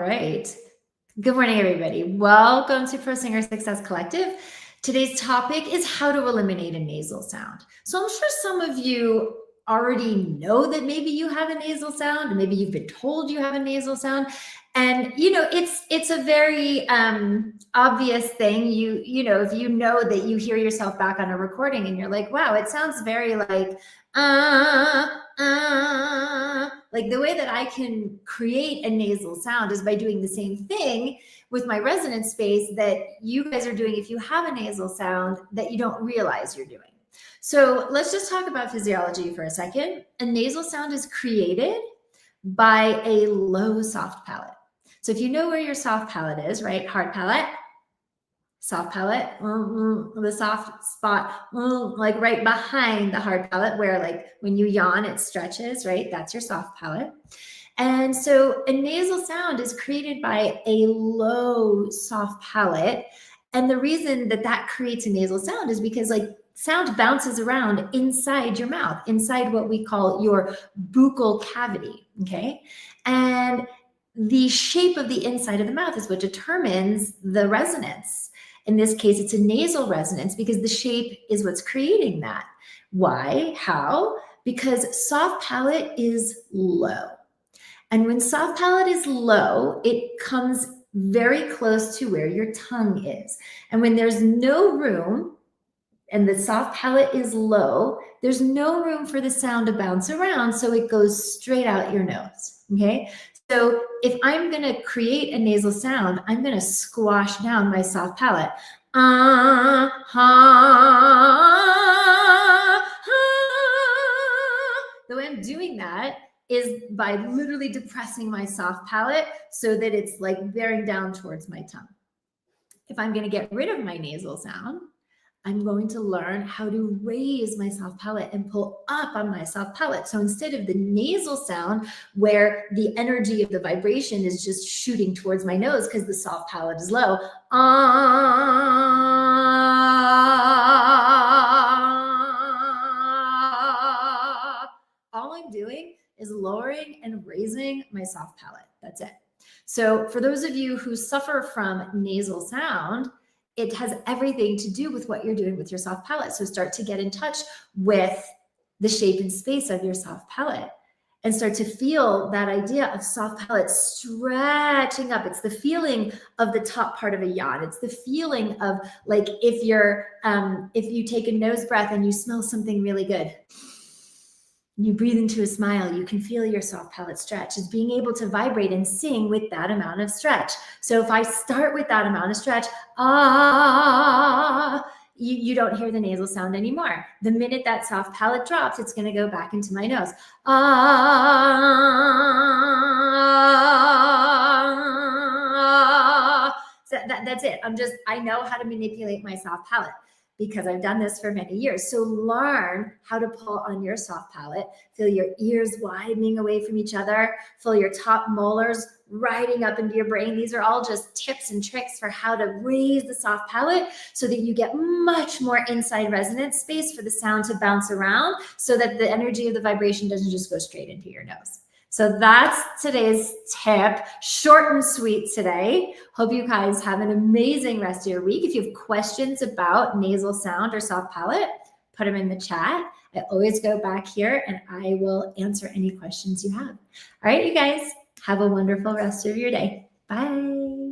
right. Good morning, everybody. Welcome to Pro Singer Success Collective. Today's topic is how to eliminate a nasal sound. So I'm sure some of you already know that maybe you have a nasal sound, and maybe you've been told you have a nasal sound. And it's a very obvious thing. If you know that you hear yourself back on a recording and you're like, wow, it sounds very like like the way that I can create a nasal sound is by doing the same thing with my resonance space that you guys are doing if you have a nasal sound that you don't realize you're doing. So let's just talk about physiology for a second. A nasal sound is created by a low soft palate. So if you know where your soft palate is, right? Hard palate, soft palate, the soft spot, like right behind the hard palate where like when you yawn, it stretches, right? That's your soft palate. And so a nasal sound is created by a low soft palate. And the reason that that creates a nasal sound is because like sound bounces around inside your mouth, inside what we call your buccal cavity, okay? And the shape of the inside of the mouth is what determines the resonance. In this case, it's a nasal resonance because the shape is what's creating that. Why? How? Because soft palate is low. And when soft palate is low, it comes very close to where your tongue is. And when there's no room and the soft palate is low, there's no room for the sound to bounce around, so it goes straight out your nose, okay? So if I'm gonna create a nasal sound, I'm gonna squash down my soft palate. The way I'm doing that is by literally depressing my soft palate so that it's like bearing down towards my tongue. If I'm gonna get rid of my nasal sound, I'm going to learn how to raise my soft palate and pull up on my soft palate. So instead of the nasal sound where the energy of the vibration is just shooting towards my nose because the soft palate is low, all I'm doing is lowering and raising my soft palate. That's it. So for those of you who suffer from nasal sound, it has everything to do with what you're doing with your soft palate. So start to get in touch with the shape and space of your soft palate and start to feel that idea of soft palate stretching up. It's the feeling of the top part of a yawn. It's the feeling of like if you take a nose breath and you smell something really good, you breathe into a smile, you can feel your soft palate stretch. It's being able to vibrate and sing with that amount of stretch. So if I start with that amount of stretch, you don't hear the nasal sound anymore. The minute that soft palate drops, it's going to go back into my nose. So that's it. I know how to manipulate my soft palate because I've done this for many years. So learn how to pull on your soft palate, feel your ears widening away from each other, feel your top molars riding up into your brain. These are all just tips and tricks for how to raise the soft palate so that you get much more inside resonance space for the sound to bounce around so that the energy of the vibration doesn't just go straight into your nose. So that's today's tip, short and sweet today. Hope you guys have an amazing rest of your week. If you have questions about nasal sound or soft palate, put them in the chat. I always go back here and I will answer any questions you have. All right, you guys, have a wonderful rest of your day. Bye.